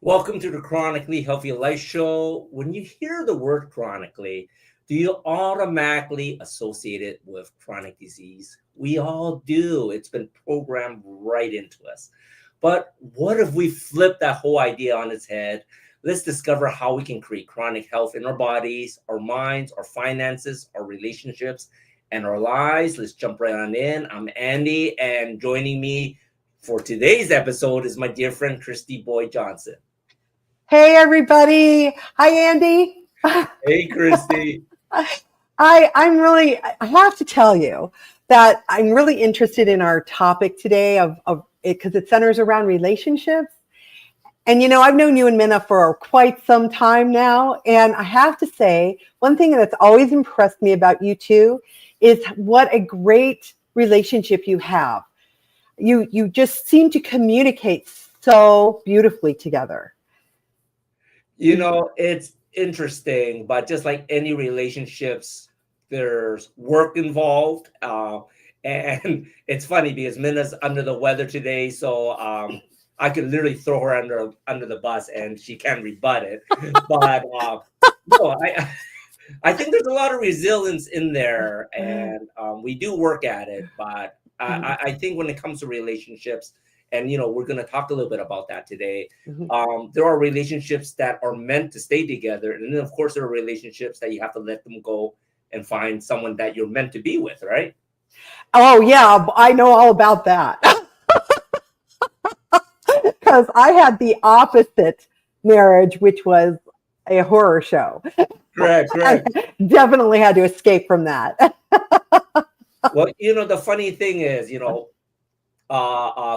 Welcome to the Chronically Healthy Life Show. When you hear the word chronically, do you automatically associate it with chronic disease? We all do. It's been programmed right into us. But what if we flip that whole idea on its head? Let's discover how we can create chronic health in our bodies, our minds, our finances, our relationships, and our lives. Let's jump right on in. I'm Andy, and joining me for today's episode is my dear friend, Christy Boyd Johnson. Hey, everybody. Hi, Andy. Hey, Christy. I have to tell you that I'm really interested in our topic today of it because it centers around relationships. And, I've known you and Minna for quite some time now. And I have to say, one thing that's always impressed me about you two is what a great relationship you have. You just seem to communicate so beautifully together. It's interesting, but just like any relationships, there's work involved. And it's funny because Minna's under the weather today, so I could literally throw her under the bus and she can't rebut it. But no, I think there's a lot of resilience in there, and we do work at it. But I think when it comes to relationships, and we're going to talk a little bit about that today. There are relationships that are meant to stay together, and then of course there are relationships that you have to let them go and find someone that you're meant to be with, right? Oh yeah, I know all about that. Because I had the opposite marriage, which was a horror show. Correct. I definitely had to escape from that. Well, the funny thing is,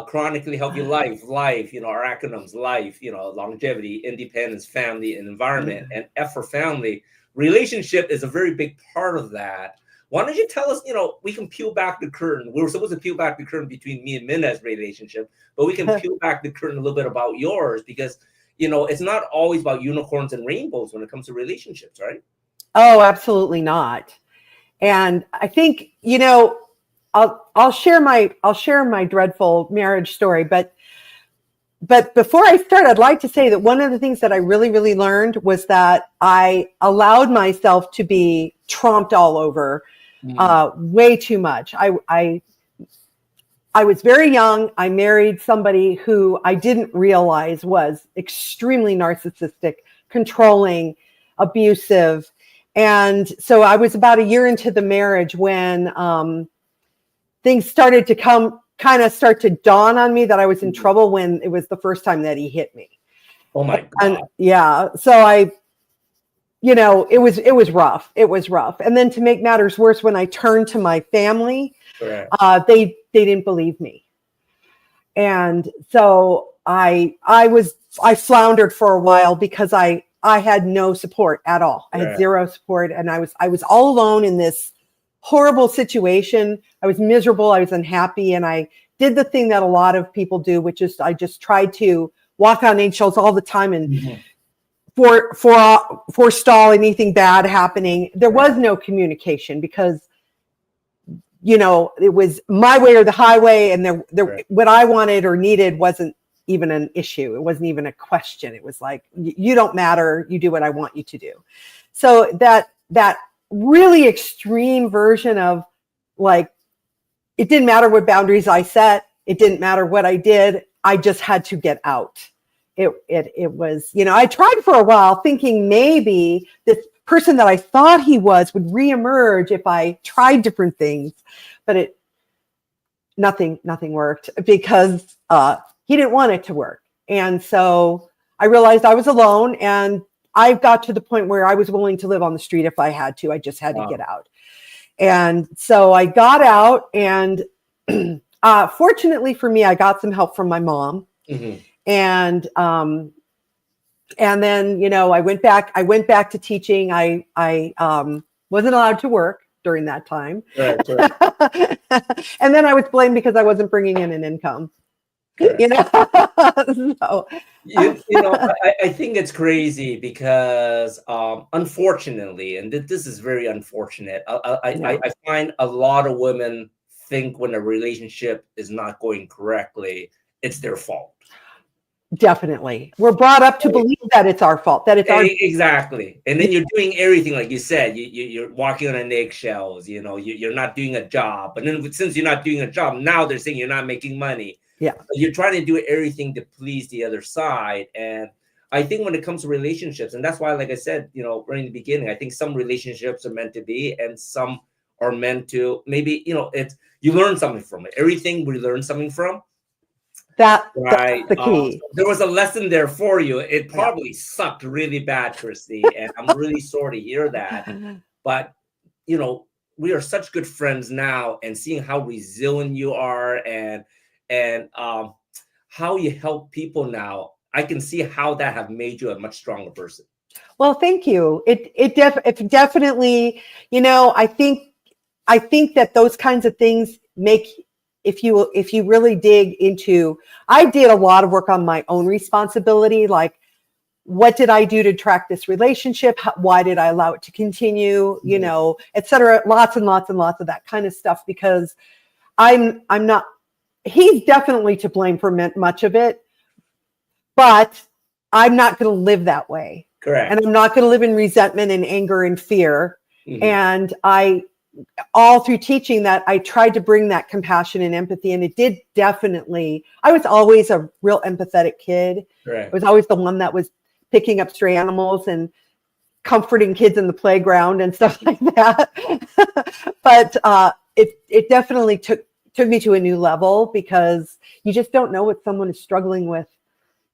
chronically healthy life, our acronyms, life, longevity, independence, family, and environment. And F for family. Relationship is a very big part of that. Why don't you tell us, we can peel back the curtain. We were supposed to peel back the curtain between me and Minna's relationship, but we can peel back the curtain a little bit about yours, because it's not always about unicorns and rainbows when it comes to relationships, right? Oh, absolutely not. And I think, I'll share my dreadful marriage story, but before I start, I'd like to say that one of the things that I really, really learned was that I allowed myself to be tromped all over way too much. I was very young. I married somebody who I didn't realize was extremely narcissistic, controlling, abusive. And so I was about a year into the marriage when things started to start to dawn on me that I was in trouble, when it was the first time that he hit me. Oh my God. And yeah. So it was rough. It was rough. And then to make matters worse, when I turned to my family, they didn't believe me. And so I floundered for a while because I had no support at all. I had zero support, and I was all alone in this horrible situation. I was miserable. I was unhappy. And I did the thing that a lot of people do, which is I just tried to walk on eggshells all the time and forestall anything bad happening. There was no communication because, it was my way or the highway. And what I wanted or needed wasn't even an issue. It wasn't even a question. It was like, you don't matter. You do what I want you to do. So that really extreme version of, like, it didn't matter what boundaries I set. It didn't matter what I did. I just had to get out. It was, I tried for a while thinking maybe this person that I thought he was would reemerge if I tried different things, but nothing worked because he didn't want it to work. And so I realized I was alone, and I got to the point where I was willing to live on the street if I had to. I just had to get out. And so I got out, and fortunately for me, I got some help from my mom. And then, I went back to teaching. I wasn't allowed to work during that time. Right. And then I was blamed because I wasn't bringing in an income. So, I think it's crazy because unfortunately, and this is very unfortunate, I find a lot of women think when a relationship is not going correctly, it's their fault. Definitely. We're brought up to believe that it's our fault, that it's our exactly. And then you're doing everything like you said. You're walking on eggshells. You're not doing a job. But then since you're not doing a job, now they're saying you're not making money. Yeah. So you're trying to do everything to please the other side. And I think when it comes to relationships, and that's why, like I said, right in the beginning, I think some relationships are meant to be, and some are meant to maybe, you learn something from it. Everything we learn something from. That's Right. the key. There was a lesson there for you. It probably sucked really bad, Christy, and I'm really sorry to hear that. But, we are such good friends now, and seeing how resilient you are and how you help people now, I can see how that have made you a much stronger person. Well, thank you. It definitely, I think that those kinds of things make, if you really dig into, I did a lot of work on my own responsibility. Like, what did I do to track this relationship? Why did I allow it to continue? Et cetera. Lots and lots and lots of that kind of stuff, because I'm not, he's definitely to blame for much of it, but I'm not going to live that way. Correct. And I'm not going to live in resentment and anger and fear. Mm-hmm. And all through teaching that, I tried to bring that compassion and empathy, and it did definitely. I was always a real empathetic kid. Right. I was always the one that was picking up stray animals and comforting kids in the playground and stuff like that. But it definitely took me to a new level, because you just don't know what someone is struggling with.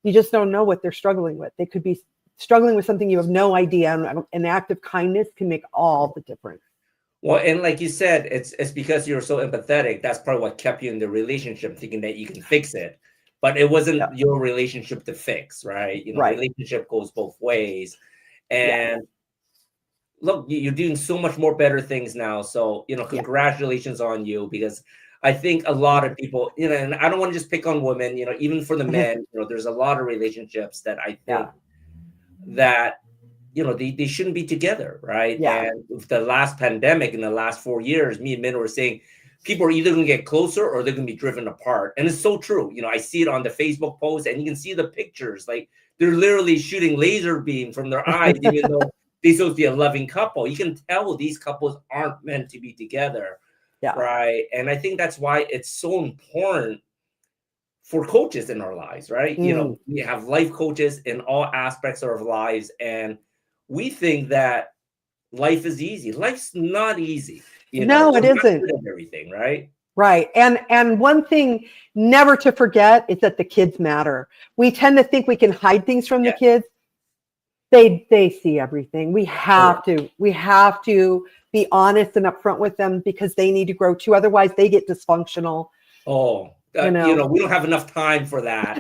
You just don't know what they're struggling with. They could be struggling with something you have no idea. And an act of kindness can make all the difference. Well, and like you said, it's because you're so empathetic. That's probably what kept you in the relationship, thinking that you can fix it. But it wasn't your relationship to fix, right? Right. Relationship goes both ways. And look, you're doing so much more better things now. So, congratulations on you, because I think a lot of people, and I don't want to just pick on women, even for the men, there's a lot of relationships that I think that, they shouldn't be together, right? Yeah. And with the last pandemic in the last 4 years, me and Minna were saying people are either going to get closer or they're going to be driven apart. And it's so true. I see it on the Facebook post, and you can see the pictures. Like, they're literally shooting laser beam from their eyes, even though they're supposed to be a loving couple. You can tell these couples aren't meant to be together. Yeah. Right. And I think that's why it's so important for coaches in our lives, right? We have life coaches in all aspects of our lives, and we think that life is easy. Life's not easy. No, it isn't. Everything, right? Right. And one thing never to forget is that the kids matter. We tend to think we can hide things from the kids. They see everything. We have to be honest and upfront with them, because they need to grow too. Otherwise, they get dysfunctional. Oh, we don't have enough time for that.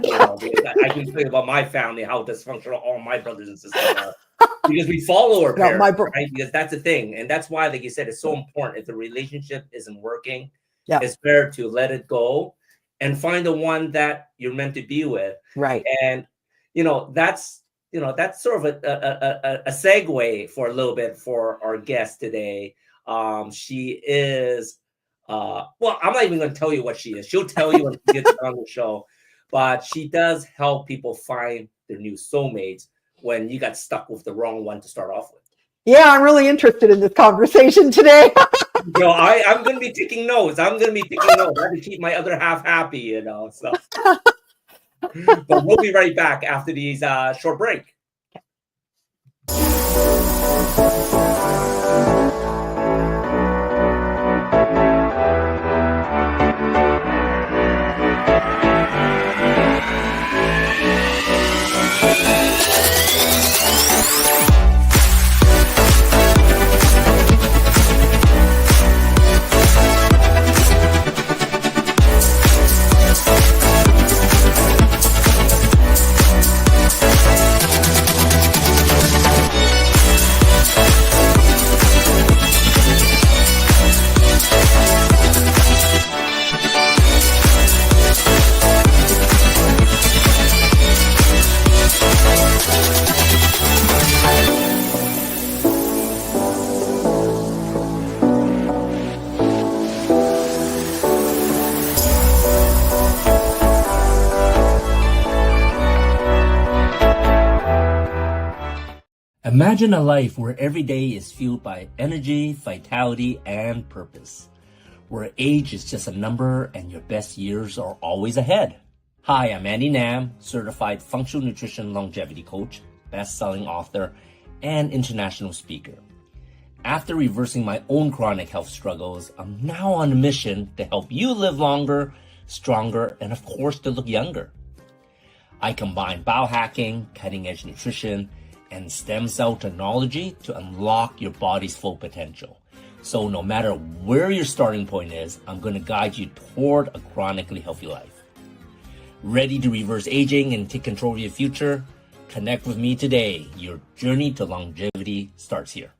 I can think about my family, how dysfunctional all my brothers and sisters are, because we follow our parents, right? Because that's the thing, and that's why, like you said, it's so important. If the relationship isn't working, it's better to let it go and find the one that you're meant to be with. Right. And that's sort of a segue for a little bit for our guest today. She is, well, I'm not even going to tell you what she is. She'll tell you when she gets on the show, but she does help people find their new soulmates when you got stuck with the wrong one to start off with. Yeah, I'm really interested in this conversation today. I'm going to be taking notes. I have to keep my other half happy, so. But we'll be right back after these short break. Imagine a life where every day is fueled by energy, vitality, and purpose. Where age is just a number and your best years are always ahead. Hi, I'm Andy Nam, certified functional nutrition longevity coach, best-selling author, and international speaker. After reversing my own chronic health struggles, I'm now on a mission to help you live longer, stronger, and of course to look younger. I combine biohacking, cutting-edge nutrition, and stem cell technology to unlock your body's full potential. So no matter where your starting point is, I'm going to guide you toward a chronically healthy life. Ready to reverse aging and take control of your future? Connect with me today. Your journey to longevity starts here.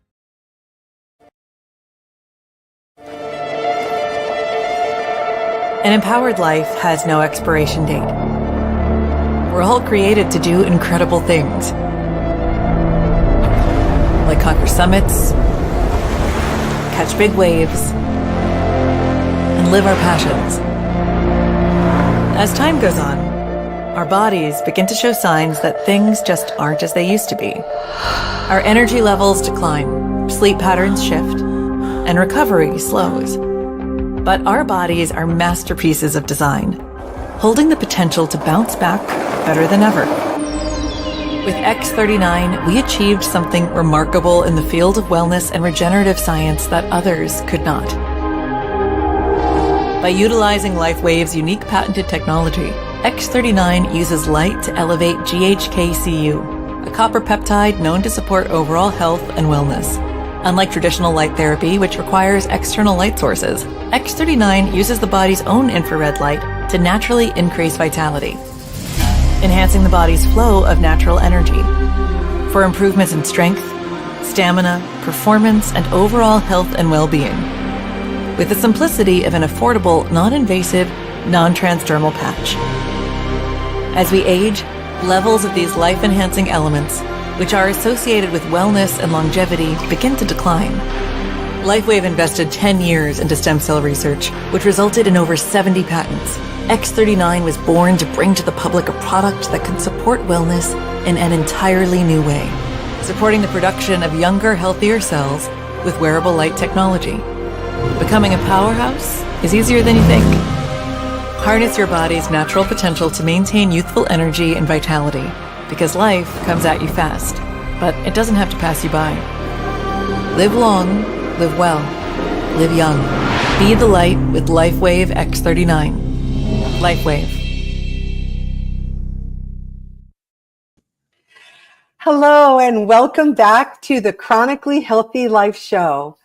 An empowered life has no expiration date. We're all created to do incredible things, like conquer summits, catch big waves, and live our passions. As time goes on, our bodies begin to show signs that things just aren't as they used to be. Our energy levels decline, sleep patterns shift, and recovery slows. But our bodies are masterpieces of design, holding the potential to bounce back better than ever. With X39, we achieved something remarkable in the field of wellness and regenerative science that others could not. By utilizing LifeWave's unique patented technology, X39 uses light to elevate GHKCU, a copper peptide known to support overall health and wellness. Unlike traditional light therapy, which requires external light sources, X39 uses the body's own infrared light to naturally increase vitality, enhancing the body's flow of natural energy. For improvements in strength, stamina, performance, and overall health and well-being, with the simplicity of an affordable, non-invasive, non-transdermal patch. As we age, levels of these life-enhancing elements, which are associated with wellness and longevity, begin to decline. LifeWave invested 10 years into stem cell research, which resulted in over 70 patents. X39 was born to bring to the public a product that can support wellness in an entirely new way, supporting the production of younger, healthier cells with wearable light technology. Becoming a powerhouse is easier than you think. Harness your body's natural potential to maintain youthful energy and vitality, because life comes at you fast, but it doesn't have to pass you by. Live long, live well, live young. Be the light with LifeWave X39. LifeWave. Hello, and welcome back to the Chronically Healthy Life Show.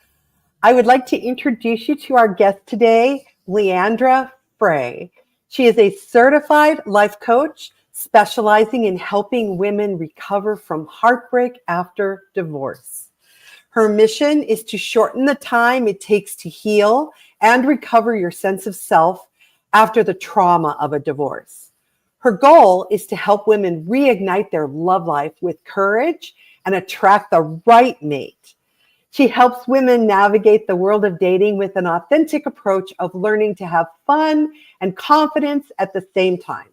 I would like to introduce you to our guest today, Leandra Frey. She is a certified life coach specializing in helping women recover from heartbreak after divorce. Her mission is to shorten the time it takes to heal and recover your sense of self after the trauma of a divorce. Her goal is to help women reignite their love life with courage and attract the right mate. She helps women navigate the world of dating with an authentic approach of learning to have fun and confidence at the same time.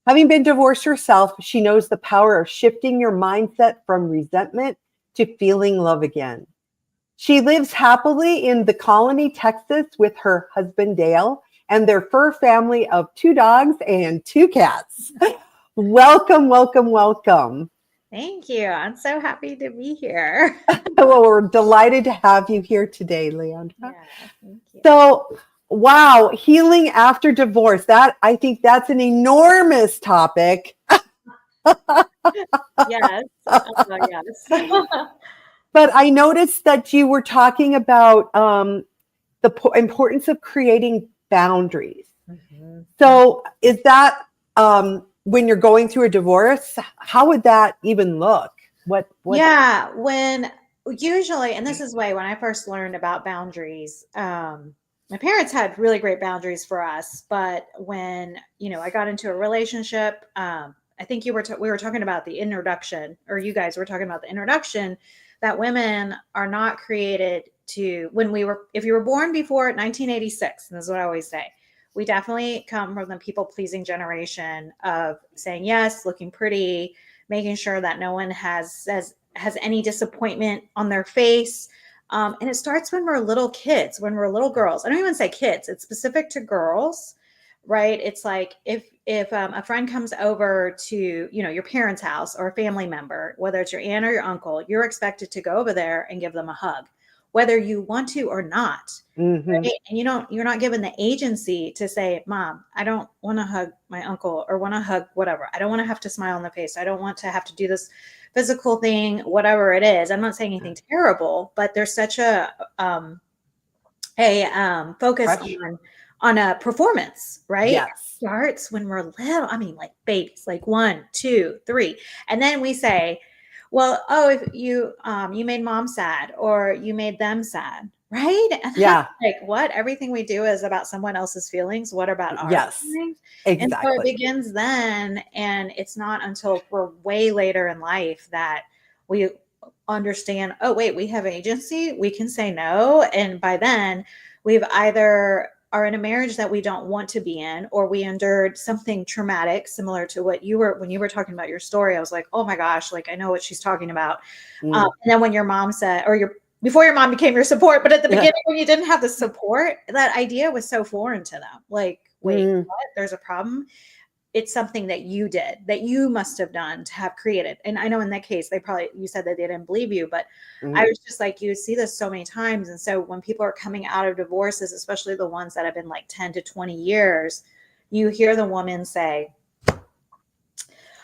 Having been divorced herself, she knows the power of shifting your mindset from resentment to feeling love again. She lives happily in the Colony, Texas with her husband, Dale, and their fur family of 2 dogs and 2 cats. Welcome, welcome, welcome. Thank you. I'm so happy to be here. Well, we're delighted to have you here today, Leandra. Yeah, thank you. So, wow, healing after divorce. I think that's an enormous topic. Yes. Yes. But I noticed that you were talking about the importance of creating boundaries. Mm-hmm. So is that when you're going through a divorce, how would that even look? What? Yeah, when usually, and this is way when I first learned about boundaries, my parents had really great boundaries for us, but when, I got into a relationship, I think we were talking about the introduction, or you guys were talking about the introduction, that women are not created to, if you were born before 1986, and this is what I always say, we definitely come from the people-pleasing generation of saying yes, looking pretty, making sure that no one says has any disappointment on their face. And it starts when we're little kids, when we're little girls. I don't even say kids, it's specific to girls, right? It's like if a friend comes over to, your parents' house or a family member, whether it's your aunt or your uncle, you're expected to go over there and give them a hug, whether you want to or not. Right? And you're not given the agency to say, Mom, I don't want to hug my uncle or want to hug whatever. I don't want to have to smile on the face. I don't want to have to do this physical thing, whatever it is. I'm not saying anything terrible, but there's such a focus on a performance, right? Yes. It starts when we're little. I mean, like babies, like 1, 2, 3. And then we say, well, oh, if you made mom sad or you made them sad, right? And Yeah. like what? Everything we do is about someone else's feelings. What about our feelings? Exactly. And so it begins then. And it's not until we're way later in life that we understand, oh, wait, we have agency. We can say no. And by then we've either are in a marriage that we don't want to be in, or we endured something traumatic, similar to what when you were talking about your story. I was like, oh my gosh, like I know what she's talking about. And then when your mom said, before your mom became your support, but at the beginning when you didn't have the support, that idea was so foreign to them. Like, wait, what? There's a problem. It's something that you did, that you must have done to have created. And I know in that case, you said that they didn't believe you, but I was just like, you see this so many times. And so when people are coming out of divorces, especially the ones that have been like 10 to 20 years, you hear the woman say,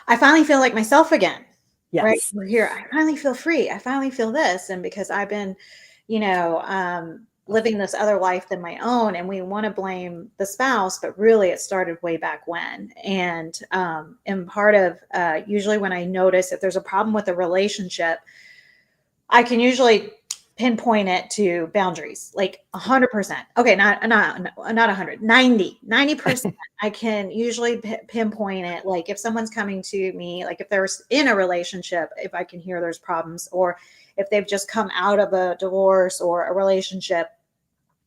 I finally feel like myself again. Yes. Right? We're here. I finally feel free. I finally feel this. And because I've been, living this other life than my own, and we want to blame the spouse, but really it started way back when. And part of usually when I notice if there's a problem with a relationship, I can usually pinpoint it to boundaries, like 100%. Okay, not 100, 90%. I can usually pinpoint it. Like if someone's coming to me, like if they're in a relationship, if I can hear there's problems, or if they've just come out of a divorce or a relationship,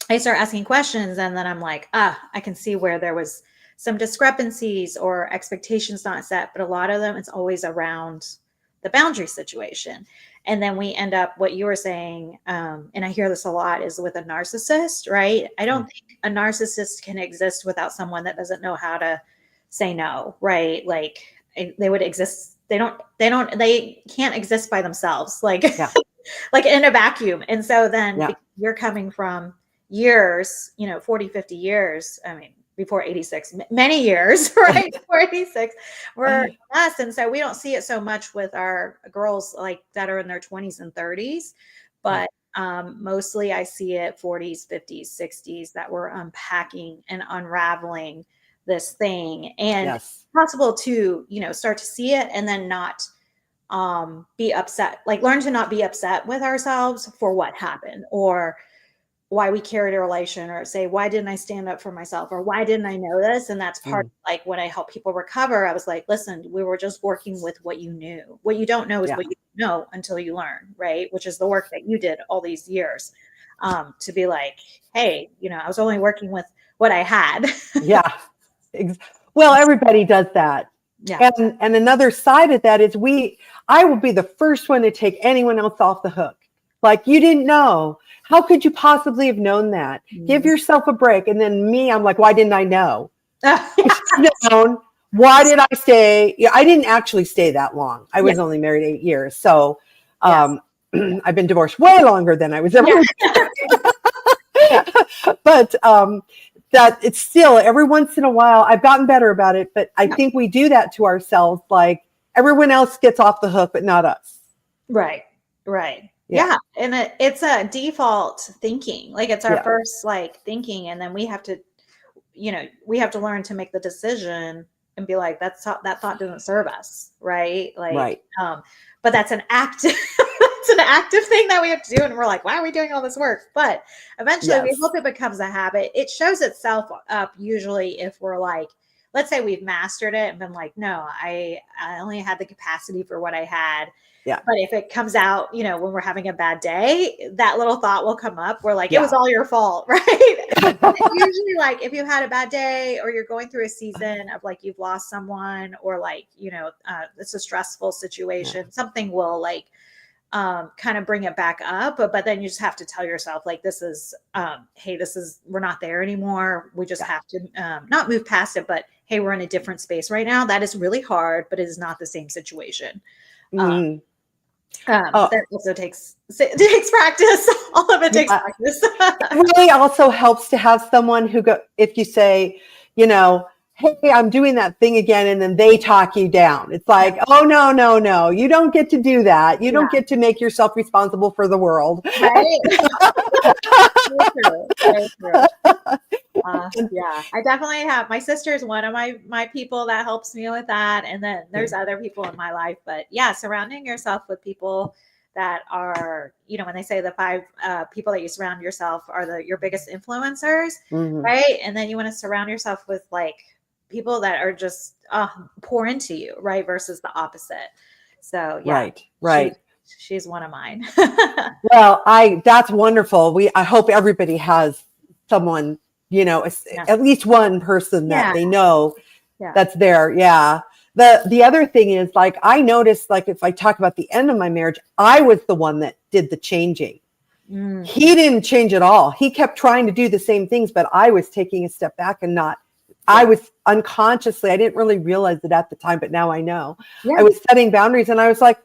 I start asking questions, and then I'm like, I can see where there was some discrepancies or expectations not set, but a lot of them, it's always around the boundary situation. And then we end up, what you were saying, and I hear this a lot, is with a narcissist, right? I don't think a narcissist can exist without someone that doesn't know how to say no, right? Like they would exist. They can't exist by themselves, like, like in a vacuum. And so then you're coming from years, 40, 50 years. I mean, before 86, many years, right? Before 86, we're us. And so we don't see it so much with our girls like that are in their 20s and 30s, but mostly I see it 40s, 50s, 60s that we're unpacking and unraveling this thing. And it's possible to, start to see it and then not be upset, like learn to not be upset with ourselves for what happened, or why we carried a relation, or say, why didn't I stand up for myself, or why didn't I know this? And that's part of like when I help people recover, I was like, listen, we were just working with what you knew. What you don't know is what you know until you learn, right? Which is the work that you did all these years, to be like, hey, I was only working with what I had. Well, everybody does that. And another side of that is I will be the first one to take anyone else off the hook. Like, you didn't know. How could you possibly have known that? Give yourself a break. And then me, I'm like, why didn't I know? I should have known. Why did I stay? I didn't actually stay that long. I was only married 8 years. So I've been divorced way longer than I was ever married. But that it's still, every once in a while, I've gotten better about it. But I think we do that to ourselves. Like, everyone else gets off the hook, but not us. Right. Yeah. And it's a default thinking, like it's our first like thinking. And then we have to, learn to make the decision and be like, that thought doesn't serve us. Right. Like, but that's an active, it's an active thing that we have to do. And we're like, why are we doing all this work? But eventually we hope it becomes a habit. It shows itself up usually if we're like, let's say we've mastered it and been like, no, I only had the capacity for what I had. Yeah. But if it comes out, when we're having a bad day, that little thought will come up. We're like, it was all your fault, right? Usually, like if you had a bad day or you're going through a season of like you've lost someone, or like, it's a stressful situation, something will like kind of bring it back up, but then you just have to tell yourself like, this is, hey, we're not there anymore. We just have to not move past it, but hey, we're in a different space right now. That is really hard, but it is not the same situation. That also takes practice. All of it takes practice. It really also helps to have someone who if you say, hey, I'm doing that thing again, and then they talk you down. It's like, oh, no, you don't get to do that. You don't get to make yourself responsible for the world. Right? Very true. I definitely have. My sister is one of my people that helps me with that. And then there's other people in my life. But surrounding yourself with people that are, when they say the 5 people that you surround yourself are your biggest influencers, right? And then you want to surround yourself with like people that are just pour into you, right? Versus the opposite. So right. She's one of mine. Well, that's wonderful. I hope everybody has someone, at least one person that they know that's there. Yeah. The other thing is, like, I noticed, like, if I talk about the end of my marriage, I was the one that did the changing. He didn't change at all. He kept trying to do the same things, but I was taking a step back and I was unconsciously, I didn't really realize it at the time, but now I know. I was setting boundaries, and I was like,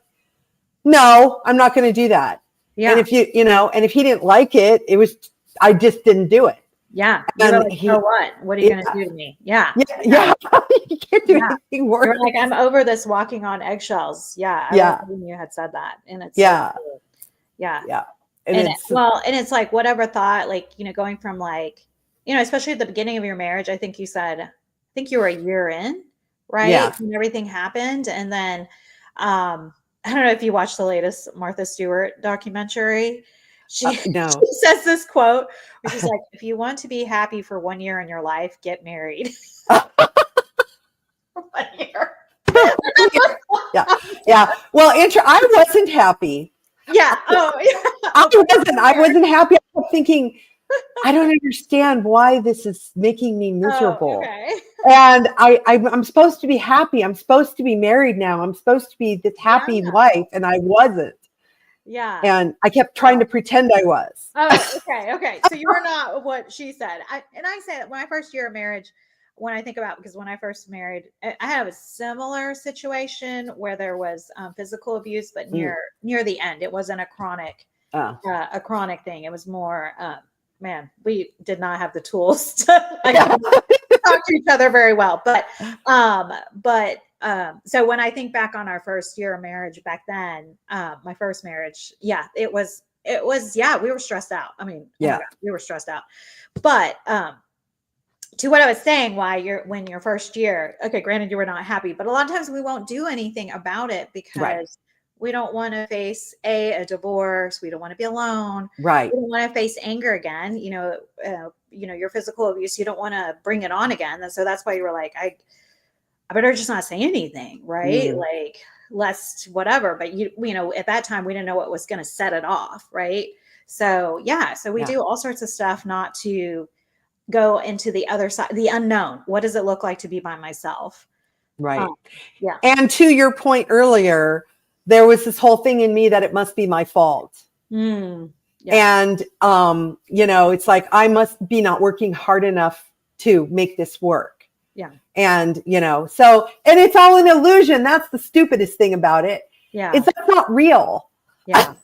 no, I'm not going to do that. Yeah. And if if he didn't like it, I just didn't do it. Yeah. You're like, so what? What are you going to do to me? Yeah. Yeah. You can't do anything worse. You're like, I'm over this walking on eggshells. Yeah. I remember you had said that. And it's so cool. Yeah. And it's like, whatever thought, like, going from like, especially at the beginning of your marriage, I think you were a year in, right? Yeah. When everything happened. And then, I don't know if you watched the latest Martha Stewart documentary. She says this quote, which is like, if you want to be happy for 1 year in your life, get married. 1 year. Yeah. Well, I wasn't happy. Yeah. Oh, yeah. I wasn't happy. I kept thinking, I don't understand why this is making me miserable. Oh, okay. And I'm supposed to be happy. I'm supposed to be married now. I'm supposed to be this happy wife, and I wasn't. Yeah. And I kept trying to pretend I was. Oh, okay. So you were not what she said. I say that when I first year of marriage, when I think about, because when I first married, I had a similar situation where there was physical abuse, but near the end. It wasn't a chronic thing. It was more, we did not have the tools to talk to each other very well. But so when I think back on our first year of marriage back then, my first marriage, it was, we were stressed out. I mean, we were stressed out. But to what I was saying, when your first year, okay, granted you were not happy, but a lot of times we won't do anything about it because we don't want to face a divorce. We don't want to be alone. Right. We don't want to face anger again. Your physical abuse, you don't want to bring it on again. And so that's why you were like, I better just not say anything. Right. Like, lest whatever, but at that time we didn't know what was going to set it off. Right. So, we do all sorts of stuff not to go into the other side, the unknown. What does it look like to be by myself? Right. And to your point earlier, there was this whole thing in me that it must be my fault. And, it's like, I must be not working hard enough to make this work. Yeah. And, and it's all an illusion. That's the stupidest thing about it. Yeah. It's not real. Yeah.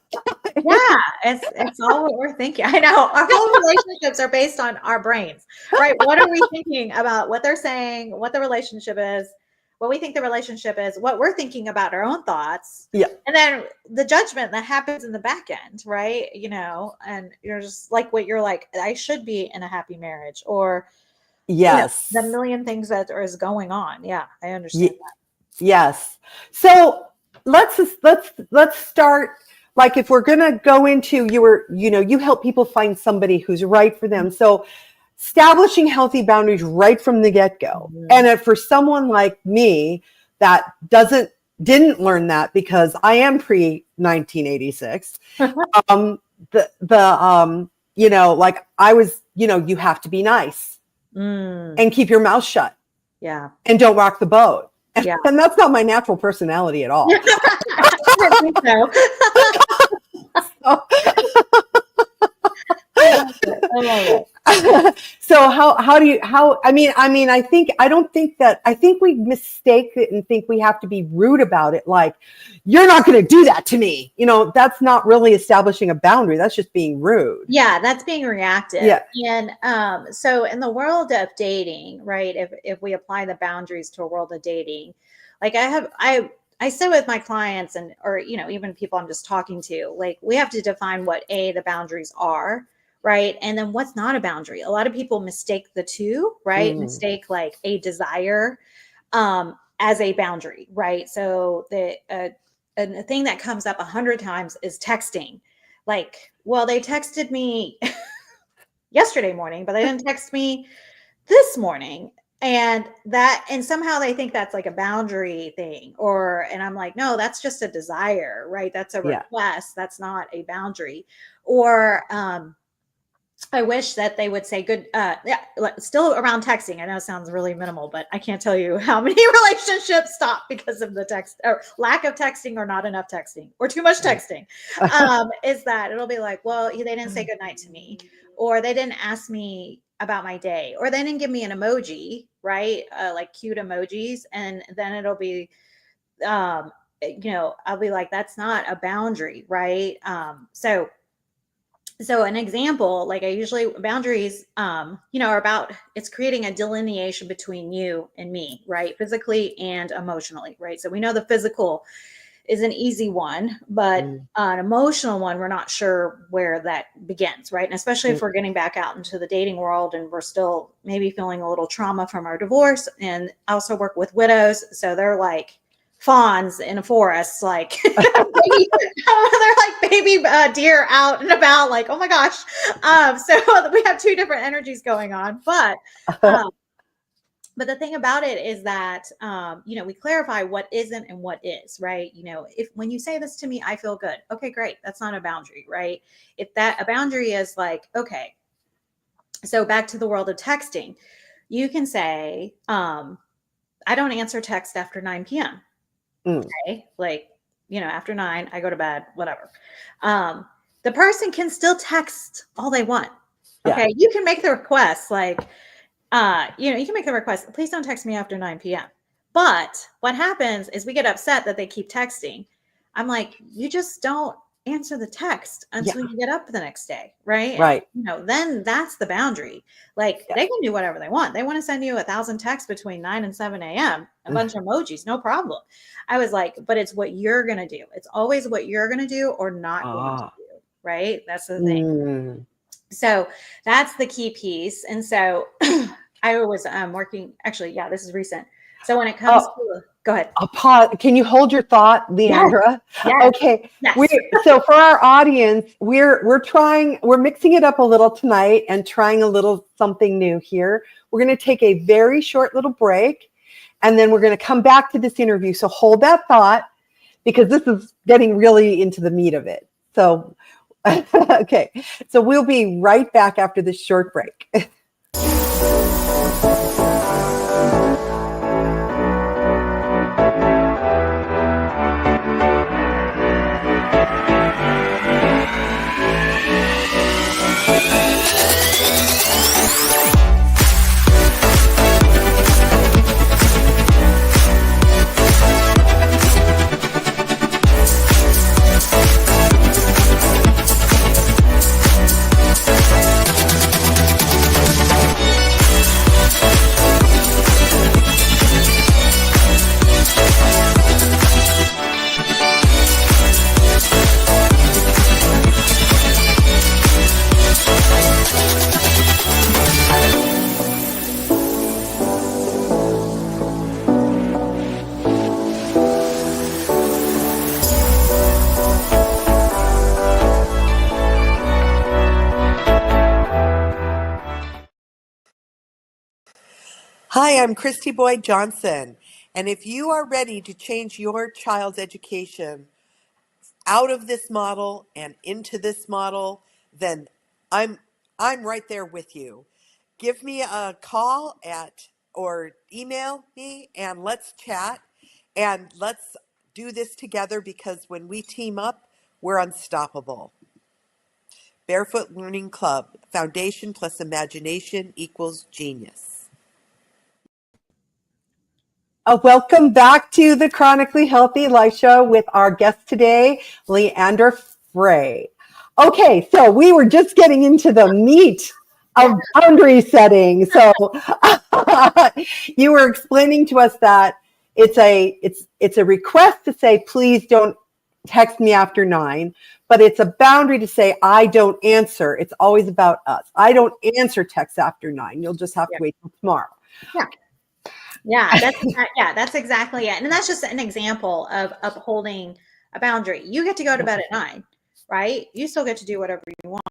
It's all what we're thinking. I know our whole relationships are based on our brains, right? What are we thinking about what they're saying, what the relationship is, what we think the relationship is, what we're thinking about our own thoughts. Yeah. And then the judgment that happens in the back end, right? And you're just like, what you're like, I should be in a happy marriage, or the million things that is going on. Yeah. I understand that. Yes. So let's start. Like, if we're going to go into, you help people find somebody who's right for them. So establishing healthy boundaries right from the get-go. Mm-hmm. And for someone like me that didn't learn that, because I am pre-1986, like I was, you have to be nice and keep your mouth shut. Yeah. And don't rock the boat. And that's not my natural personality at all. I didn't think so. I love it. I love it. So how do you I think we mistake it and think we have to be rude about it, like you're not going to do that to me. That's not really establishing a boundary. That's just being rude. Yeah, that's being reactive. Yeah. And so in the world of dating, right, if we apply the boundaries to a world of dating, like I sit with my clients or even people I'm just talking to, like we have to define what the boundaries are, right? And then what's not a boundary. A lot of people mistake the two, right? Mistake like a desire as a boundary, right? So the thing that comes up 100 times is texting. Like, well, they texted me yesterday morning, but they didn't text me this morning. And somehow they think that's like a boundary thing, and I'm like, no, that's just a desire, right? That's a request. That's not a boundary. Or, I wish that they would say good, still around texting. I know it sounds really minimal, but I can't tell you how many relationships stop because of the text or lack of texting or not enough texting or too much texting. Is that it'll be like, well, they didn't say goodnight to me, or they didn't ask me about my day, or they didn't give me an emoji, right? Like cute emojis. And then it'll be, I'll be like, that's not a boundary, right? So an example, like boundaries, are about, it's creating a delineation between you and me, right? Physically and emotionally, right? So we know the physical is an easy one, but an emotional one, we're not sure where that begins, right? And especially if we're getting back out into the dating world and we're still maybe feeling a little trauma from our divorce. And I also work with widows. So they're like fawns in a forest, like they're like baby deer out and about, like, oh my gosh. So we have two different energies going on, but the thing about it is that we clarify what isn't and what is, right? If when you say this to me, I feel good. Okay, great. That's not a boundary, right? If that a boundary is like, okay, so back to the world of texting, you can say, I don't answer text after 9 p.m. Okay, like, after 9, I go to bed, whatever. The person can still text all they want. Okay, you can make the request, like, you can make the request, please don't text me after 9 p.m. But what happens is we get upset that they keep texting. I'm like, you just don't answer the text until you get up the next day, right? Right. And, then that's the boundary. Like they can do whatever they want. They want to send you 1,000 texts between 9 and 7 a.m., a bunch of emojis, no problem. I was like, but it's what you're going to do. It's always what you're going to do or not going to do, right? That's the thing. So that's the key piece. And so I was working, actually, this is recent. So when it comes to, go ahead. Can you hold your thought, Leandra? Yes. Okay. Yes. So for our audience, we're mixing it up a little tonight and trying a little something new here. We're going to take a very short little break, and then we're going to come back to this interview. So hold that thought, because this is getting really into the meat of it. So, okay. So we'll be right back after this short break. Hi, I'm Christy Boyd Johnson, and if you are ready to change your child's education out of this model and into this model, then I'm right there with you. Give me a call or email me, and let's chat, and let's do this together, because when we team up, we're unstoppable. Barefoot Learning Club. Foundation plus imagination equals genius. Welcome back to the Chronically Healthy Life Show with our guest today, Leandra Frey. Okay, so we were just getting into the meat of boundary setting. So you were explaining to us that it's a request to say, please don't text me after 9, but it's a boundary to say, I don't answer. It's always about us. I don't answer texts after 9. You'll just have to wait till tomorrow. Yeah, that's exactly it. And that's just an example of upholding a boundary. You get to go to bed at 9, right? You still get to do whatever you want.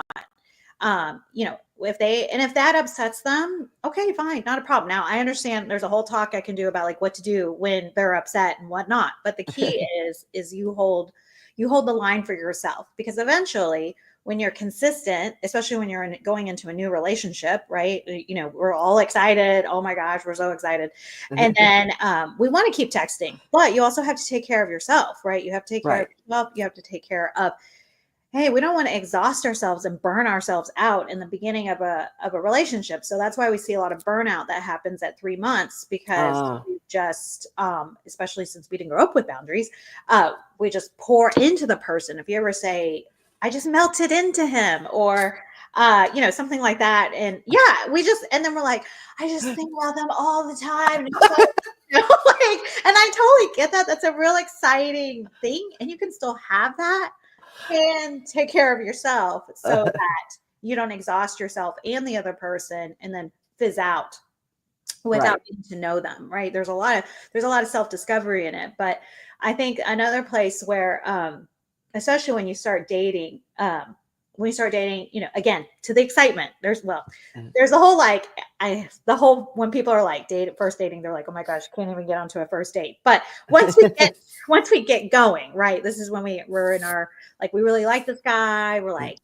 If that upsets them, okay, fine, not a problem. Now I understand there's a whole talk I can do about like what to do when they're upset and whatnot. But the key is you hold the line for yourself, because eventually, when you're consistent, especially when you're going into a new relationship, right? We're all excited. Oh my gosh, we're so excited. And then we want to keep texting, but you also have to take care of yourself, right? You have to take care of yourself. You have to take care of, hey, we don't want to exhaust ourselves and burn ourselves out in the beginning of a relationship. So that's why we see a lot of burnout that happens at 3 months, because we just, especially since we didn't grow up with boundaries, we just pour into the person. If you ever say, I just melted into him, or, something like that. And and then we're like, I just think about them all the time. And, and I totally get that. That's a real exciting thing. And you can still have that and take care of yourself so that you don't exhaust yourself and the other person and then fizz out without getting to know them. Right. There's a lot of self-discovery in it. But I think another place where, especially when you start dating, again, to the excitement, there's a whole, when people are like first dating, they're like, oh my gosh, can't even get onto a first date. But once we get going, right, this is when we're in our, like, we really like this guy. We're like,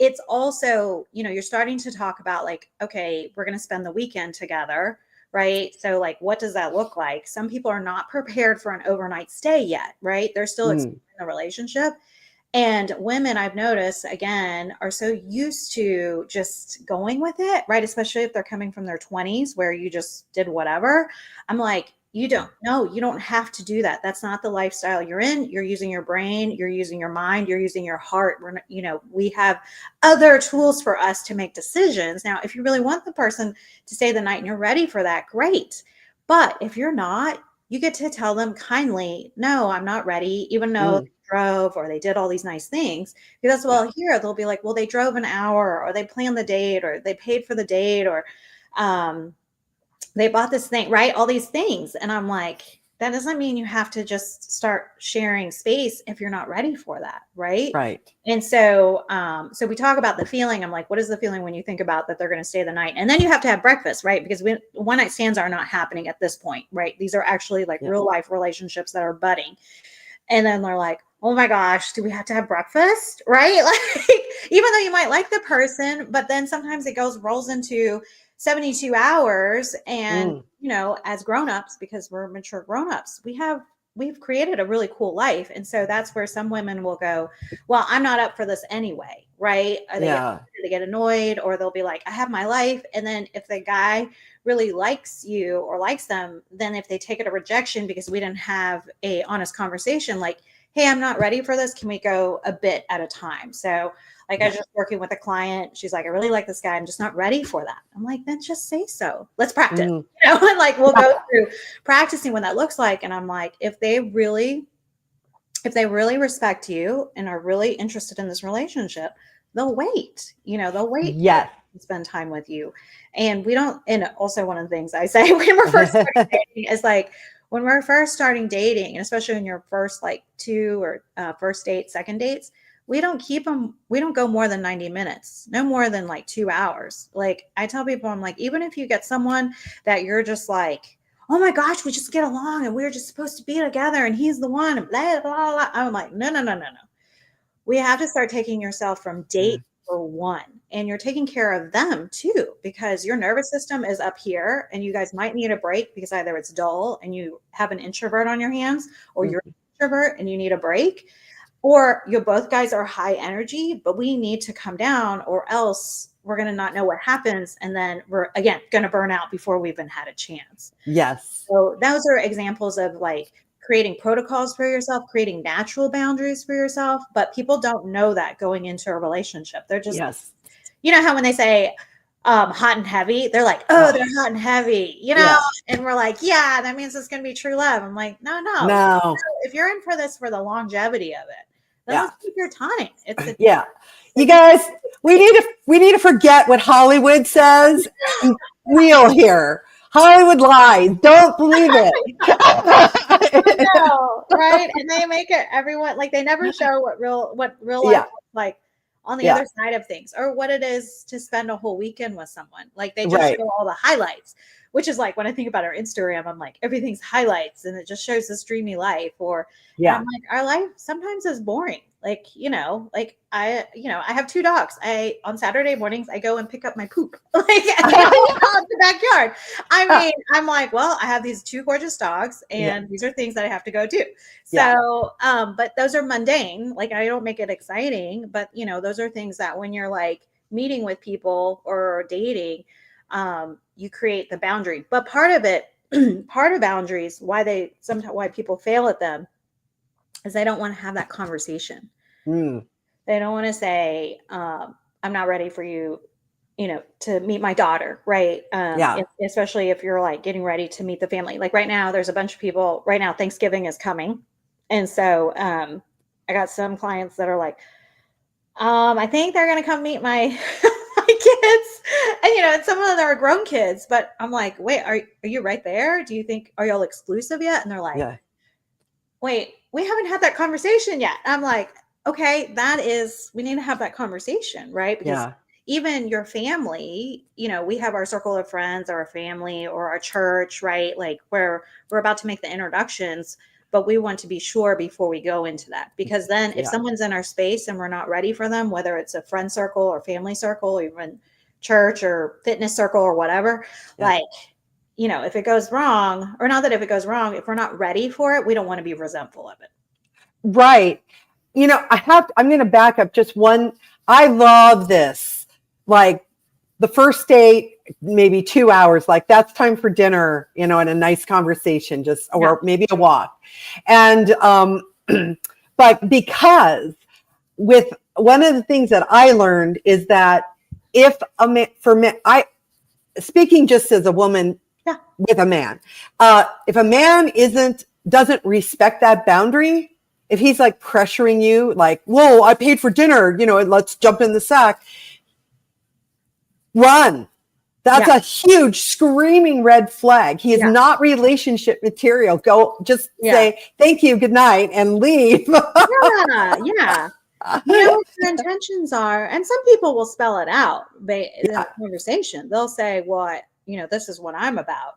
it's also, you're starting to talk about like, okay, we're going to spend the weekend together. Right. So like, what does that look like? Some people are not prepared for an overnight stay yet. Right. They're still exploring the relationship. And women, I've noticed, again, are so used to just going with it. Right. Especially if they're coming from their 20s where you just did whatever. I'm like, you don't have to do that. That's not the lifestyle you're in. You're using your brain, you're using your mind, you're using your heart. We have other tools for us to make decisions. Now, if you really want the person to stay the night and you're ready for that, great. But if you're not, you get to tell them kindly, no, I'm not ready, even though they drove or they did all these nice things. Because here they'll be like, well, they drove an hour, or they planned the date, or they paid for the date, or they bought this thing, right? All these things. And I'm like, that doesn't mean you have to just start sharing space if you're not ready for that. Right. Right. And so, so we talk about the feeling. I'm like, what is the feeling when you think about that they're going to stay the night? And then you have to have breakfast, right? Because one night stands are not happening at this point, right? These are actually like real life relationships that are budding. And then they're like, oh my gosh, do we have to have breakfast? Right. Like, even though you might like the person, but then sometimes it rolls into 72 hours. And, as grownups, because we're mature grownups, we've created a really cool life. And so that's where some women will go, well, I'm not up for this anyway. Right. They get annoyed, or they'll be like, I have my life. And then if the guy really likes you or likes them, then if they take it a rejection because we didn't have a honest conversation, like, hey, I'm not ready for this. Can we go a bit at a time? So like I was just working with a client. She's like, I really like this guy. I'm just not ready for that. I'm like, then just say so. Let's practice. And like, we'll go through practicing what that looks like. And I'm like, if they really respect you and are really interested in this relationship, they'll wait. They'll wait. Yes. To spend time with you. And we don't. And also one of the things I say when we're first starting dating is like, when we're first starting dating, and especially in your first like 2 or first date, second dates, we don't go more than 90 minutes, no more than like 2 hours. Like I tell people, I'm like, even if you get someone that you're just like, oh my gosh, we just get along and we're just supposed to be together and he's the one, and blah, blah, blah. I'm like, no. We have to start taking yourself from date for one, and you're taking care of them too, because your nervous system is up here and you guys might need a break because either it's dull and you have an introvert on your hands, or you're an introvert and you need a break. or you both guys are high energy, but we need to come down, or else we're going to not know what happens. And then we're, again, going to burn out before we even had a chance. Yes. So those are examples of like creating protocols for yourself, creating natural boundaries for yourself. But people don't know that going into a relationship. They're just, Yes. you know how when they say hot and heavy, they're like, oh, they're hot and heavy, you know? Yeah. And we're like, yeah, that means it's going to be true love. I'm like, no. No. If you're in for this for the longevity of it, then Yeah. let's take your time. Yeah. You guys, we need to forget what Hollywood says. Real here. Hollywood lies. Don't believe it. No, right? And they make it everyone like they never show what real life looks like on the other side of things, or what it is to spend a whole weekend with someone. Like they just show all the highlights, which is like when I think about our Instagram, I'm like, everything's highlights and it just shows this dreamy life. Or I'm like, our life sometimes is boring. Like, like I have 2 dogs. On Saturday mornings, I go and pick up my poop like in the backyard. I mean, I'm like, well, I have these 2 gorgeous dogs and these are things that I have to go do. So, but those are mundane. Like I don't make it exciting, but those are things that when you're like meeting with people or dating, you create the boundary. But part of boundaries, why people fail at them, is they don't want to have that conversation. They don't want to say, I'm not ready for you, to meet my daughter. Right. Especially if you're like getting ready to meet the family. Like right now, there's a bunch of people right now, Thanksgiving is coming. And so, I got some clients that are like, I think they're going to come meet my kids. And, and some of them are grown kids, but I'm like, wait, are you right there? Do you think, are y'all exclusive yet? And they're like, wait, we haven't had that conversation yet. I'm like, okay, we need to have that conversation, right? Because even your family, we have our circle of friends or our family or our church, right? Like where we're about to make the introductions, but we want to be sure before we go into that. Because then if someone's in our space and we're not ready for them, whether it's a friend circle or family circle, or even church or fitness circle or whatever, like, if it goes wrong, or not that if it goes wrong, if we're not ready for it, we don't want to be resentful of it. Right. I'm going to back up just one. I love this. Like the first date, maybe 2 hours, like that's time for dinner, and a nice conversation, or maybe a walk. And, but because with one of the things that I learned is that if speaking just as a woman with a man, if a man doesn't respect that boundary, if he's like pressuring you, like, whoa, I paid for dinner, and let's jump in the sack, run. That's a huge screaming red flag. He is not relationship material. Go just say, thank you, good night, and leave. What your intentions are. And some people will spell it out in the conversation. They'll say, well, this is what I'm about.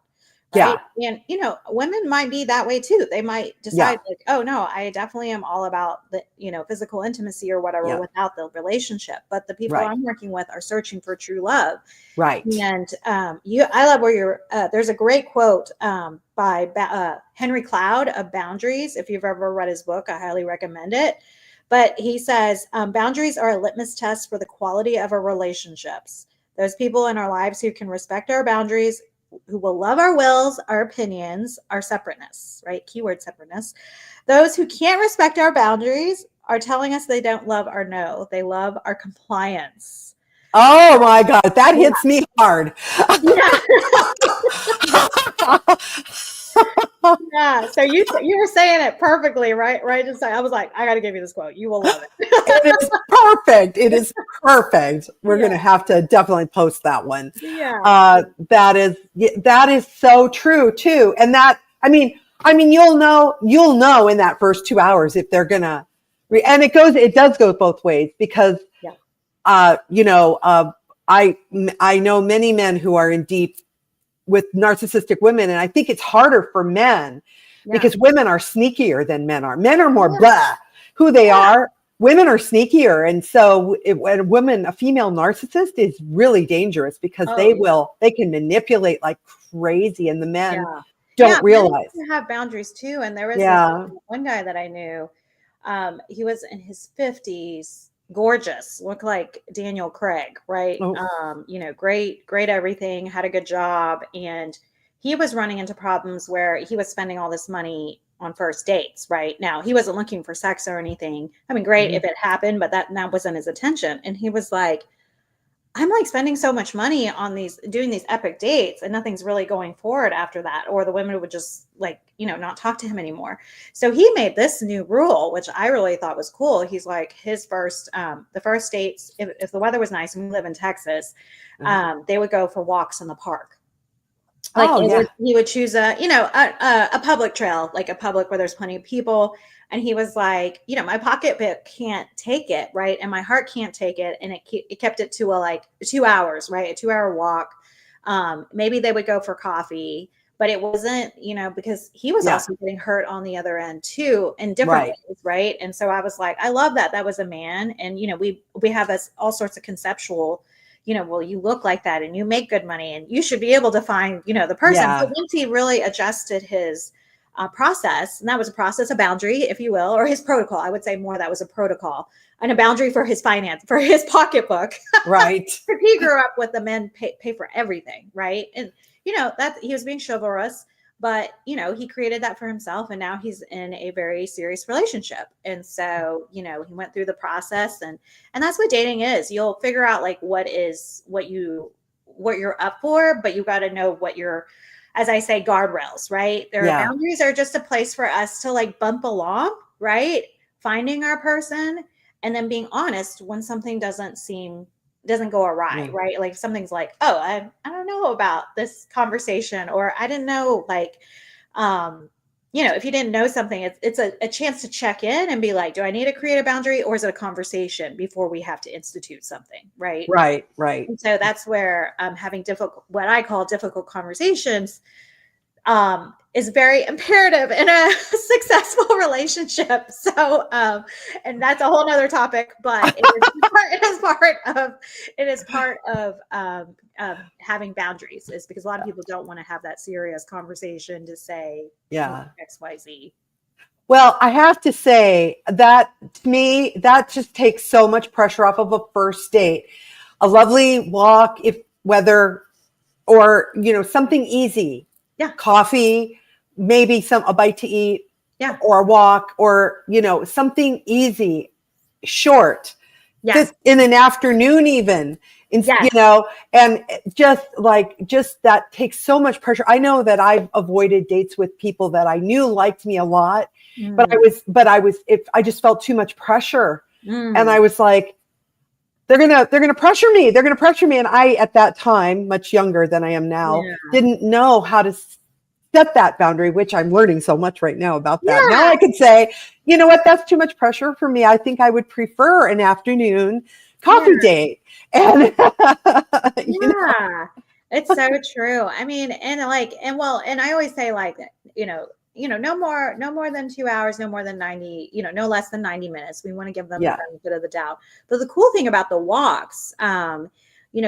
Right? And, women might be that way too. They might decide like, oh no, I definitely am all about the, physical intimacy or whatever without the relationship. But the people I'm working with are searching for true love. Right. And I love where there's a great quote by Henry Cloud of Boundaries. If you've ever read his book, I highly recommend it. But he says, boundaries are a litmus test for the quality of our relationships. There's people in our lives who can respect our boundaries, who will love our wills, our opinions, our separateness, right? Keyword separateness. Those who can't respect our boundaries are telling us they don't love our no. They love our compliance. Oh my God, that hits me hard. So you were saying it perfectly, right? Just I was like, I got to give you this quote. You will love it. It is perfect. It is perfect. We're going to have to definitely post that one. That is so true too. And that, I mean, you'll know in that first 2 hours if they're gonna, and it does go both ways because, I know many men who are in deep with narcissistic women. And I think it's harder for men because women are sneakier than men are. Men are more blah who they are. Women are sneakier. And so when a female narcissist is really dangerous because they can manipulate like crazy and the men don't realize. Men have boundaries too. And there was this one guy that I knew, He was in his 50s, gorgeous, looked like Daniel Craig, right? Oh. Great everything, had a good job. And he was running into problems where he was spending all this money on first dates, right? Now, he wasn't looking for sex or anything. I mean, great if it happened, but that wasn't his intention. And he was like, I'm like spending so much money on doing these epic dates, and nothing's really going forward after that. Or the women would just not talk to him anymore. So he made this new rule, which I really thought was cool. He's like, the first dates, if the weather was nice, and we live in Texas, they would go for walks in the park. He would choose a public trail, like a public where there's plenty of people. And he was like, my pocketbook can't take it, right? And my heart can't take it. And it kept it to 2 hours, right? A 2-hour walk. Maybe they would go for coffee, but it wasn't, because he was also getting hurt on the other end too, in different ways, right? And so I was like, I love that. That was a man. And, we have this all sorts of conceptual, well, you look like that and you make good money and you should be able to find, the person. But once he really adjusted his process, and that was a process, a boundary, if you will, or his protocol. I would say more that was a protocol and a boundary for his finance, for his pocketbook. Right. He grew up with the men pay for everything, right? And, that he was being chivalrous, but, he created that for himself. And now he's in a very serious relationship. And so, he went through the process and that's what dating is. You'll figure out what you're up for, but you got to know what you're, as I say, guardrails, right? Boundaries are just a place for us to bump along, right? Finding our person and then being honest when something doesn't go awry, right? Like something's like, oh, I don't know about this conversation, or I didn't know, if you didn't know something, it's a chance to check in and be like, do I need to create a boundary, or is it a conversation before we have to institute something, right? Right. And so that's where having what I call difficult conversations is very imperative in a successful relationship. So, and that's a whole nother topic, but it is part of having boundaries, is because a lot of people don't want to have that serious conversation to say, X, Y, Z. Well, I have to say that to me, that just takes so much pressure off of a first date. A lovely walk, something easy. Yeah. Coffee, maybe a bite to eat, or a walk, or, something easy, short, in an afternoon even, and just that takes so much pressure. I know that I've avoided dates with people that I knew liked me a lot, but I just felt too much pressure. And I was like, they're going to pressure me. They're going to pressure me. And I, at that time, much younger than I am now, didn't know how to set that boundary, which I'm learning so much right now about that. Yeah. Now I could say, you know what, that's too much pressure for me. I think I would prefer an afternoon coffee date. And it's so true. I mean, and I always say no more than 2 hours, no more than 90, no less than 90 minutes. We want to give them the benefit of the doubt. But the cool thing about the walks,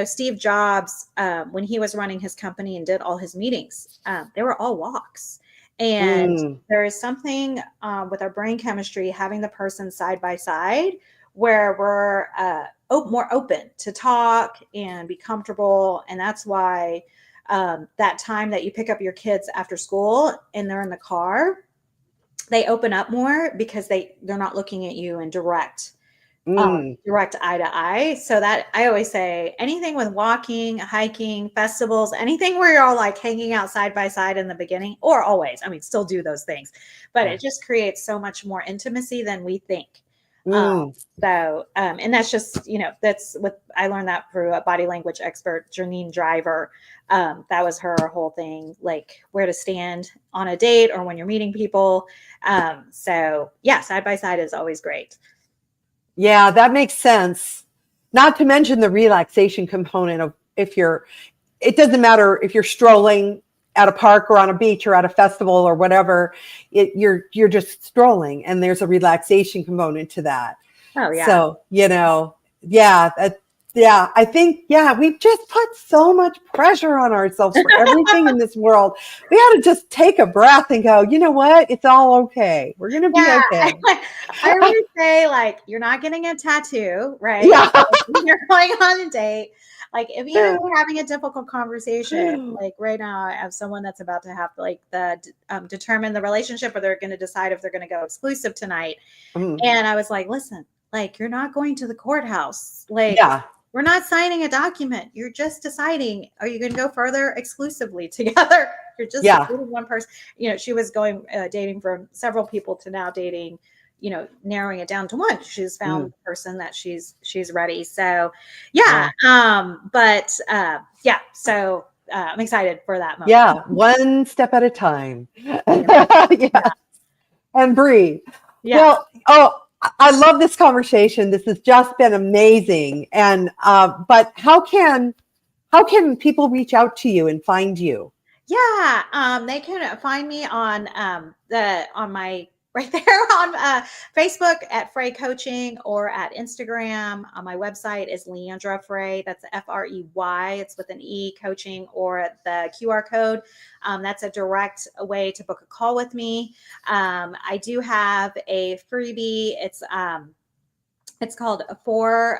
Steve Jobs, when he was running his company and did all his meetings, they were all walks. And there is something with our brain chemistry, having the person side by side, where we're more open to talk and be comfortable. And that's why that time that you pick up your kids after school and they're in the car, they open up more because they're not looking at you in direct eye to eye. So that I always say, anything with walking, hiking, festivals, anything where you're all hanging out side by side in the beginning, or always, still do those things, but it just creates so much more intimacy than we think. And that's just, that's what I learned that through a body language expert, Janine Driver. That was her whole thing, where to stand on a date or when you're meeting people. Side by side is always great. Yeah, that makes sense. Not to mention the relaxation component of it doesn't matter if you're strolling at a park or on a beach or at a festival or whatever, you're just strolling, and there's a relaxation component to that. Oh yeah. So, Yeah, I think, we've just put so much pressure on ourselves for everything in this world. We ought to just take a breath and go, you know what? It's all okay. We're going to be Yeah, okay. I always say, like, you're not getting a tattoo, right? Yeah. You're going on a date. Like, if even if you're having a difficult conversation, like right now, I have someone that's about to have like determine the relationship, or they're going to decide if they're going to go exclusive tonight. Mhm. And I was like, listen, like, you're not going to the courthouse. Like, Yeah. we're not signing a document. You're just deciding, are you going to go further exclusively together? You're just Yeah. dating one person. You know, she was going dating from several people to now dating, you know, narrowing it down to one. She's found the person that she's ready. So yeah. So I'm excited for that moment. Yeah. One step at a time. Yeah. Yeah. And Bree. Yeah. Well, I love this conversation. This has just been amazing. And but how can people reach out to you and find you? Yeah, they can find me on on my right there on Facebook at Frey Coaching, or at Instagram. My website is Leandra Frey. That's Frey. It's with an E, coaching, or the QR code. That's a direct way to book a call with me. I do have a freebie. It's called Four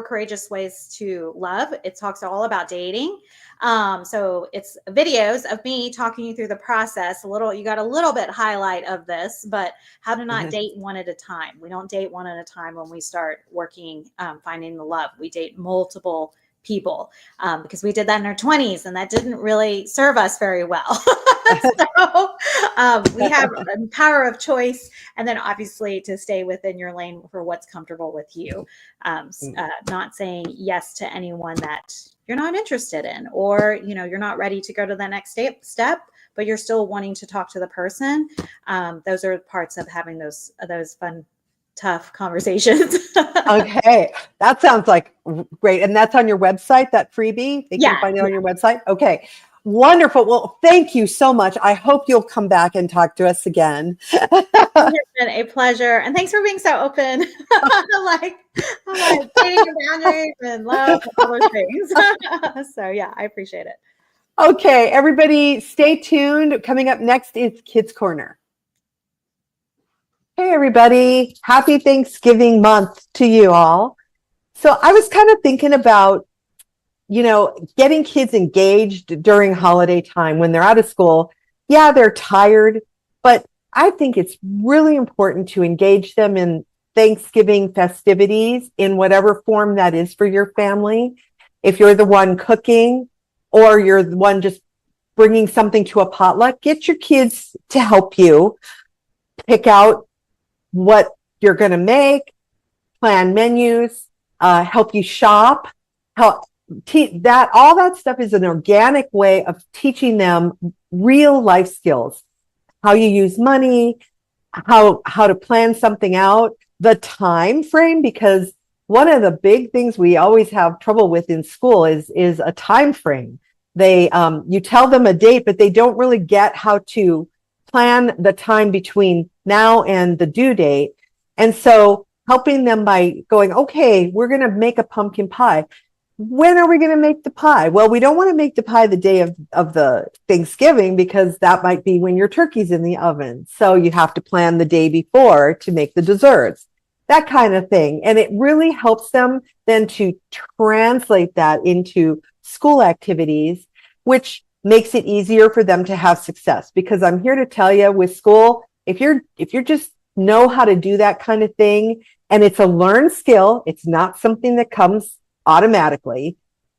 Courageous Ways to Love. It talks all about dating. So it's videos of me talking you through the process. You got a little bit highlight of this, but how to not date one at a time. We don't date one at a time when we start working, finding the love. We date multiple people, because we did that in our 20s, and that didn't really serve us very well. So we have a power of choice, and then obviously to stay within your lane for what's comfortable with you. Not saying yes to anyone that you're not interested in, or you're not ready to go to the next step, but you're still wanting to talk to the person. Those are parts of having those fun, tough conversations. Okay, that sounds like great. And that's on your website, that freebie? They can find it on your website? Okay, wonderful. Well, thank you so much. I hope you'll come back and talk to us again. It's been a pleasure. And thanks for being so open. like dating and boundaries and love and all those things. So yeah, I appreciate it. Okay, everybody stay tuned. Coming up next is Kids Corner. Hey, everybody. Happy Thanksgiving month to you all. So I was kind of thinking about, getting kids engaged during holiday time when they're out of school. Yeah, they're tired, but I think it's really important to engage them in Thanksgiving festivities in whatever form that is for your family. If you're the one cooking, or you're the one just bringing something to a potluck, get your kids to help you pick out what you're going to make, plan menus, help you shop, all that stuff is an organic way of teaching them real life skills, how you use money, how to plan something out, the time frame, because one of the big things we always have trouble with in school is a time frame. You tell them a date, but they don't really get how to plan the time between now and the due date. And so helping them by going, okay, we're going to make a pumpkin pie. When are we going to make the pie? Well, we don't want to make the pie the day of the Thanksgiving, because that might be when your turkey's in the oven. So you have to plan the day before to make the desserts, that kind of thing. And it really helps them then to translate that into school activities, which makes it easier for them to have success. Because I'm here to tell you, with school, if you're just know how to do that kind of thing, and it's a learned skill, it's not something that comes automatically,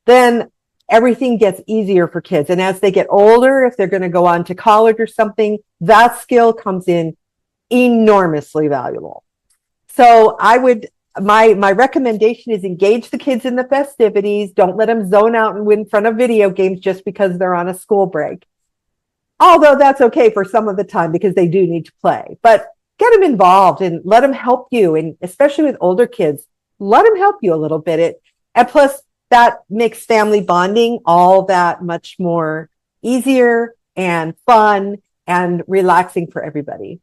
then everything gets easier for kids. And as they get older, if they're going to go on to college or something, that skill comes in enormously valuable. So my recommendation is engage the kids in the festivities. Don't let them zone out and in front of video games just because they're on a school break. Although that's okay for some of the time, because they do need to play. But get them involved and let them help you. And especially with older kids, let them help you a little bit. And plus, that makes family bonding all that much more easier and fun and relaxing for everybody.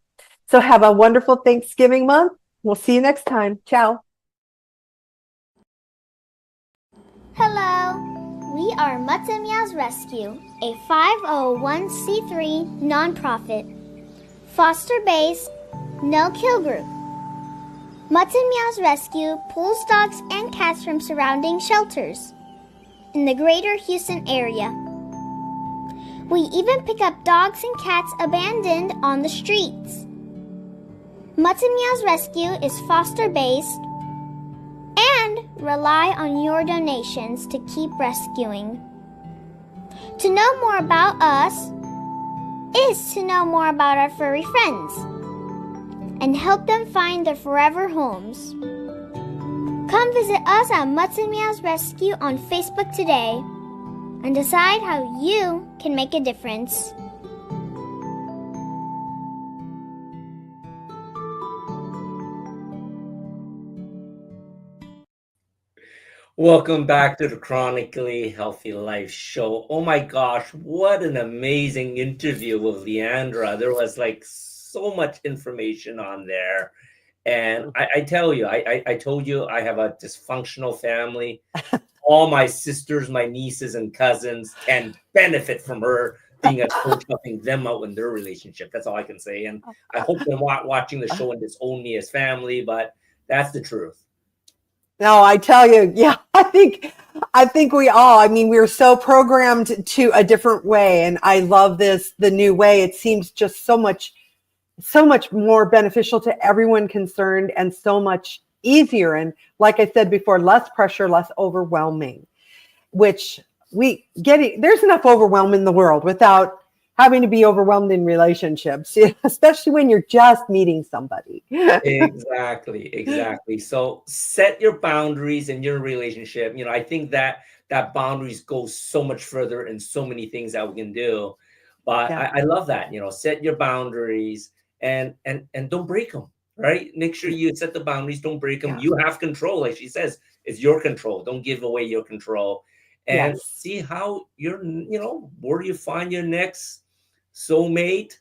So have a wonderful Thanksgiving month. We'll see you next time. Ciao. Hello! We are Mutts and Meows Rescue, a 501c3 nonprofit, foster-based, no-kill group. Mutts and Meows Rescue pulls dogs and cats from surrounding shelters in the greater Houston area. We even pick up dogs and cats abandoned on the streets. Mutts and Meows Rescue is foster-based and rely on your donations to keep rescuing. To know more about us is to know more about our furry friends and help them find their forever homes. Come visit us at Mutts and Meows Rescue on Facebook today and decide how you can make a difference. Welcome back to the Chronically Healthy Life show. Oh my gosh, what an amazing interview with Leandra. There was like so much information on there. And I tell you, I told you I have a dysfunctional family. All my sisters, my nieces, and cousins can benefit from her being a coach, helping them out in their relationship. That's all I can say. And I hope they're watching the show and disown me as family, but that's the truth. No, I tell you, yeah, I think we all, I mean, we're so programmed to a different way. And I love the new way. It seems just so much more beneficial to everyone concerned and so much easier. And like I said before, less pressure, less overwhelming, which there's enough overwhelm in the world without having to be overwhelmed in relationships, especially when you're just meeting somebody. Exactly. So set your boundaries in your relationship. I think that boundaries go so much further in so many things that we can do. But yeah. I love that, set your boundaries and don't break them, right? Make sure you set the boundaries, don't break them. Yeah. You have control, like she says, it's your control. Don't give away your control. And see how where you find your next soulmate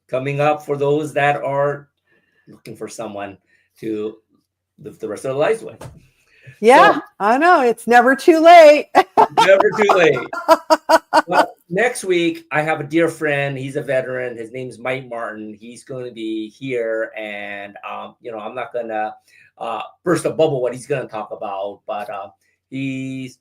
coming up for those that are looking for someone to live the rest of their lives with. Yeah, so, I know. It's never too late. Never too late. Well, next week, I have a dear friend. He's a veteran. His name's Mike Martin. He's going to be here. And, I'm not going to burst a bubble what he's going to talk about. But he's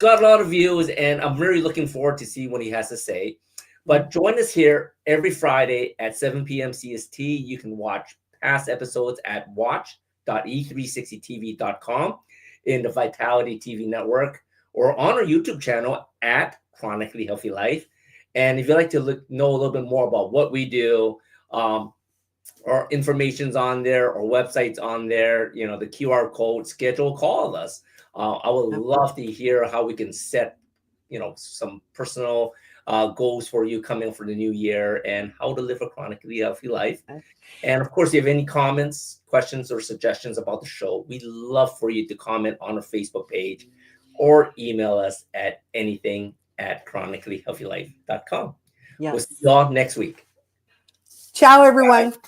got a lot of views. And I'm really looking forward to see what he has to say. But join us here every Friday at 7 p.m. CST. You can watch past episodes at watch.e360tv.com in the Vitality TV network or on our YouTube channel at Chronically Healthy Life. And if you'd like to know a little bit more about what we do, our information's on there, our website's on there, the QR code, schedule a call with us. I would love to hear how we can set, some personal goals for you coming for the new year and how to live a chronically healthy life. And of course, if you have any comments, questions, or suggestions about the show, we'd love for you to comment on our Facebook page or email us at anything@chronicallyhealthylife.com. Yes. We'll see you all next week. Ciao, everyone. Bye.